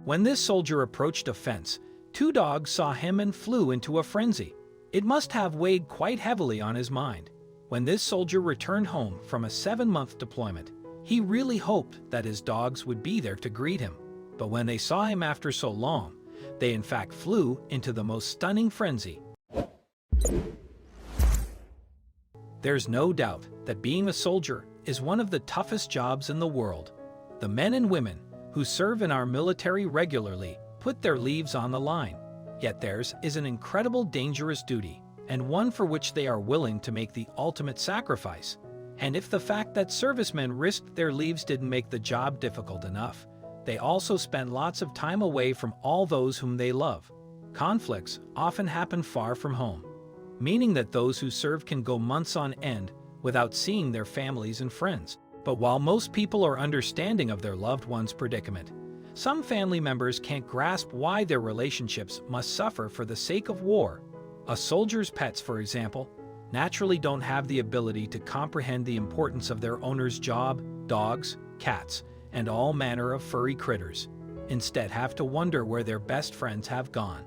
When this soldier approached a fence, two dogs saw him and flew into a frenzy. It must have weighed quite heavily on his mind. When this soldier returned home from a 7-month deployment, he really hoped that his dogs would be there to greet him. But when they saw him after so long, they in fact flew into the most stunning frenzy. There's no doubt that being a soldier is one of the toughest jobs in the world. The men and women who serve in our military regularly put their lives on the line. Yet theirs is an incredible dangerous duty, and one for which they are willing to make the ultimate sacrifice. And if the fact that servicemen risked their lives didn't make the job difficult enough, they also spend lots of time away from all those whom they love. Conflicts often happen far from home, meaning that those who serve can go months on end without seeing their families and friends. But while most people are understanding of their loved one's predicament, some family members can't grasp why their relationships must suffer for the sake of war. A soldier's pets, for example, naturally don't have the ability to comprehend the importance of their owner's job. Dogs, cats, and all manner of furry critters instead have to wonder where their best friends have gone.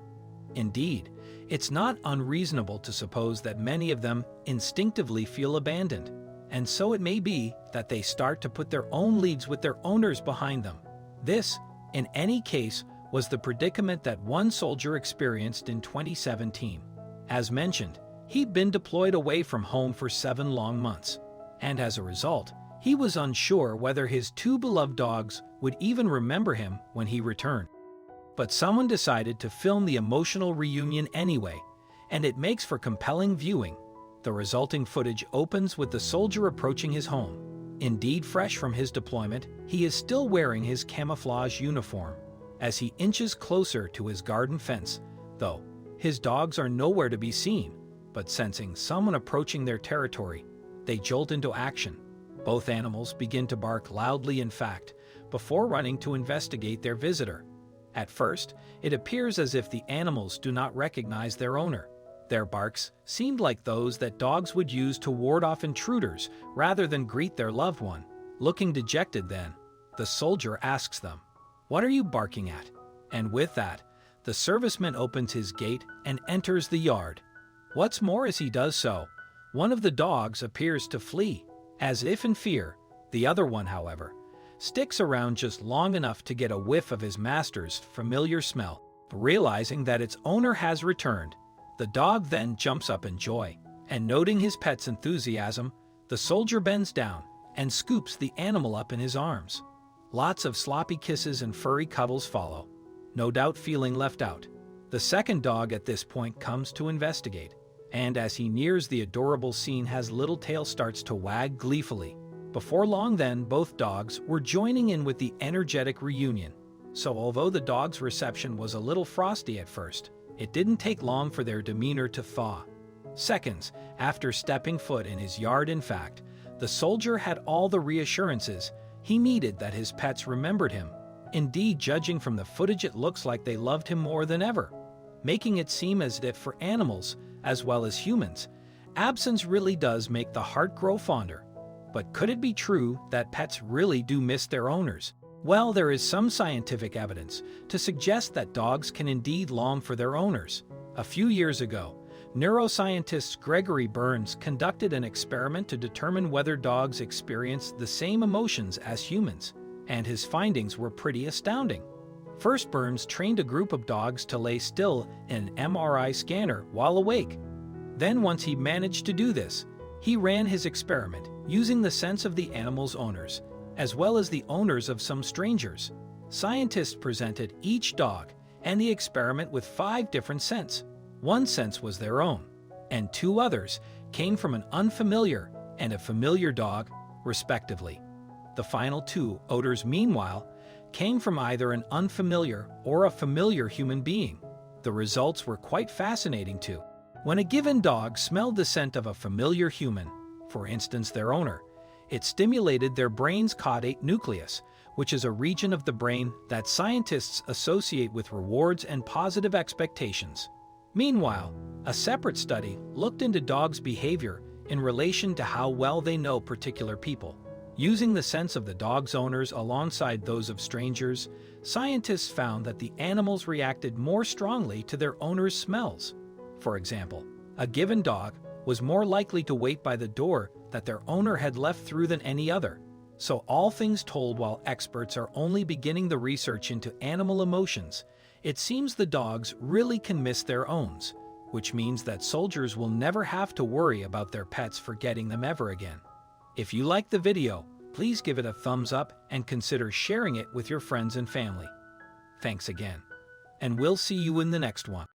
Indeed, it's not unreasonable to suppose that many of them instinctively feel abandoned, and so it may be that they start to put their own lives with their owners behind them. This, in any case, was the predicament that one soldier experienced in 2017. As mentioned, he'd been deployed away from home for 7 long months, and as a result, he was unsure whether his 2 beloved dogs would even remember him when he returned. But someone decided to film the emotional reunion anyway, and it makes for compelling viewing. The resulting footage opens with the soldier approaching his home. Indeed, fresh from his deployment, he is still wearing his camouflage uniform. As he inches closer to his garden fence, though, his dogs are nowhere to be seen, but sensing someone approaching their territory, they jolt into action. Both animals begin to bark loudly, in fact, before running to investigate their visitor. At first, it appears as if the animals do not recognize their owner. Their barks seemed like those that dogs would use to ward off intruders rather than greet their loved one. Looking dejected then, the soldier asks them, "What are you barking at?" And with that, the serviceman opens his gate and enters the yard. What's more, as he does so, one of the dogs appears to flee, as if in fear. The other one, however, sticks around just long enough to get a whiff of his master's familiar smell. Realizing that its owner has returned, the dog then jumps up in joy, and noting his pet's enthusiasm, the soldier bends down and scoops the animal up in his arms. Lots of sloppy kisses and furry cuddles follow, no doubt feeling left out. The second dog at this point comes to investigate, and as he nears the adorable scene, his little tail starts to wag gleefully. Before long then, both dogs were joining in with the energetic reunion. So although the dog's reception was a little frosty at first, it didn't take long for their demeanor to thaw. Seconds after stepping foot in his yard, in fact, the soldier had all the reassurances he needed that his pets remembered him. Indeed, judging from the footage, it looks like they loved him more than ever, making it seem as if for animals, as well as humans, absence really does make the heart grow fonder. But could it be true that pets really do miss their owners? Well, there is some scientific evidence to suggest that dogs can indeed long for their owners. A few years ago, neuroscientist Gregory Burns conducted an experiment to determine whether dogs experienced the same emotions as humans, and his findings were pretty astounding. First, Burns trained a group of dogs to lay still in an MRI scanner while awake. Then, once he managed to do this, he ran his experiment using the sense of the animal's owners, as well as the owners of some strangers. Scientists presented each dog and the experiment with 5 different scents. One sense was their own, and 2 others came from an unfamiliar and a familiar dog, respectively. The final 2 odors, meanwhile, came from either an unfamiliar or a familiar human being. The results were quite fascinating too. When a given dog smelled the scent of a familiar human, for instance their owner, it stimulated their brain's caudate nucleus, which is a region of the brain that scientists associate with rewards and positive expectations. Meanwhile, a separate study looked into dogs' behavior in relation to how well they know particular people. Using the sense of the dog's owners alongside those of strangers, scientists found that the animals reacted more strongly to their owner's smells. For example, a given dog was more likely to wait by the door that their owner had left through than any other. So all things told, while experts are only beginning the research into animal emotions, it seems the dogs really can miss their owns, which means that soldiers will never have to worry about their pets forgetting them ever again. If you liked the video, please give it a thumbs up and consider sharing it with your friends and family. Thanks again, and we'll see you in the next one.